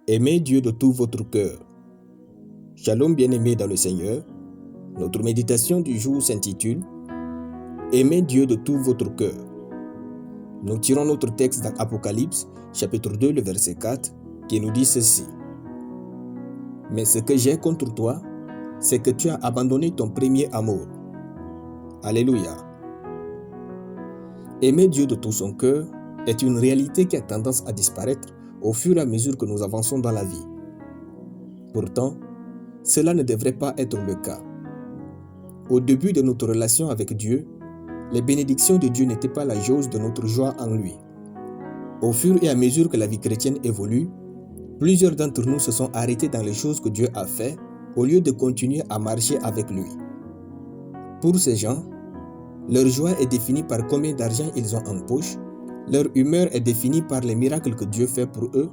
Aimez Dieu de tout votre cœur. Shalom bien-aimés dans le Seigneur. Notre méditation du jour s'intitule « Aimez Dieu de tout votre cœur ». Nous tirons notre texte dans Apocalypse, chapitre 2, le verset 4, qui nous dit ceci. « Mais ce que j'ai contre toi, c'est que tu as abandonné ton premier amour. » Alléluia. Aimer Dieu de tout son cœur est une réalité qui a tendance à disparaître au fur et à mesure que nous avançons dans la vie. Pourtant, cela ne devrait pas être le cas. Au début de notre relation avec Dieu, les bénédictions de Dieu n'étaient pas la jauge de notre joie en lui. Au fur et à mesure que la vie chrétienne évolue, plusieurs d'entre nous se sont arrêtés dans les choses que Dieu a fait au lieu de continuer à marcher avec lui. Pour ces gens, leur joie est définie par combien d'argent ils ont en poche, leur humeur est définie par les miracles que Dieu fait pour eux,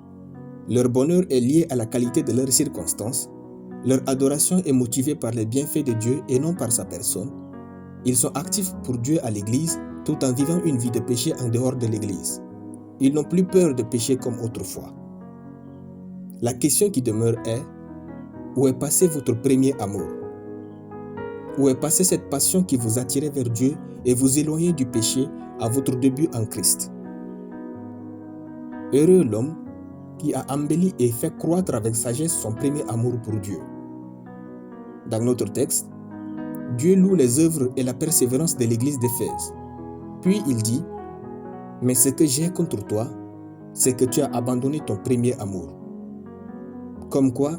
leur bonheur est lié à la qualité de leurs circonstances, leur adoration est motivée par les bienfaits de Dieu et non par sa personne. Ils sont actifs pour Dieu à l'église tout en vivant une vie de péché en dehors de l'église. Ils n'ont plus peur de pécher comme autrefois. La question qui demeure est, où est passé votre premier amour? Où est passée cette passion qui vous attirait vers Dieu et vous éloignait du péché à votre début en Christ? Heureux l'homme qui a embelli et fait croître avec sagesse son premier amour pour Dieu. Dans notre texte, Dieu loue les œuvres et la persévérance de l'église d'Éphèse. Puis il dit, « Mais ce que j'ai contre toi, c'est que tu as abandonné ton premier amour. » Comme quoi,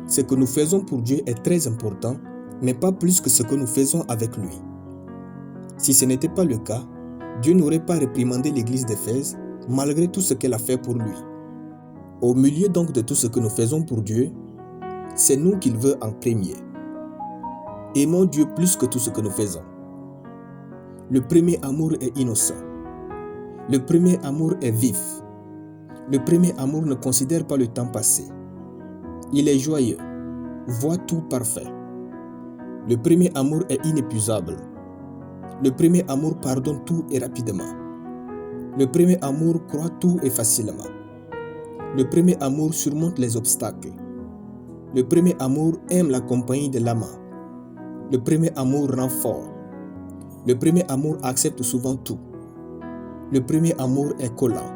ce que nous faisons pour Dieu est très important, mais pas plus que ce que nous faisons avec lui. Si ce n'était pas le cas, Dieu n'aurait pas réprimandé l'église d'Éphèse malgré tout ce qu'elle a fait pour lui. Au milieu donc de tout ce que nous faisons pour Dieu, c'est nous qu'il veut en premier. Aimons Dieu plus que tout ce que nous faisons. Le premier amour est innocent. Le premier amour est vif. Le premier amour ne considère pas le temps passé. Il est joyeux, voit tout parfait. Le premier amour est inépuisable. Le premier amour pardonne tout et rapidement. Le premier amour croit tout et facilement. Le premier amour surmonte les obstacles. Le premier amour aime la compagnie de l'amant. Le premier amour rend fort. Le premier amour accepte souvent tout. Le premier amour est collant.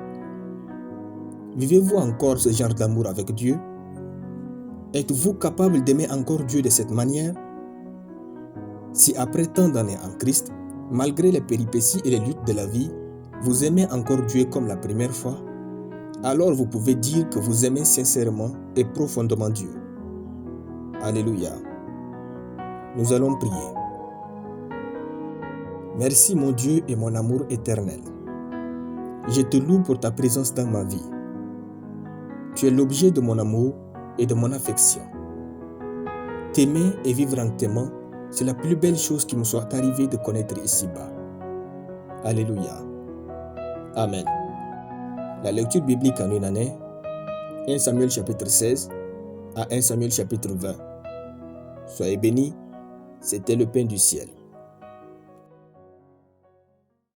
Vivez-vous encore ce genre d'amour avec Dieu? Êtes-vous capable d'aimer encore Dieu de cette manière? Si après tant d'années en Christ, malgré les péripéties et les luttes de la vie, vous aimez encore Dieu comme la première fois, alors vous pouvez dire que vous aimez sincèrement et profondément Dieu. Alléluia. Nous allons prier. Merci mon Dieu et mon amour éternel. Je te loue pour ta présence dans ma vie. Tu es l'objet de mon amour et de mon affection. T'aimer et vivre en t'aimant, c'est la plus belle chose qui me soit arrivée de connaître ici-bas. Alléluia. Amen. La lecture biblique en une année, 1 Samuel chapitre 16 à 1 Samuel chapitre 20. Soyez bénis, c'était le pain du ciel.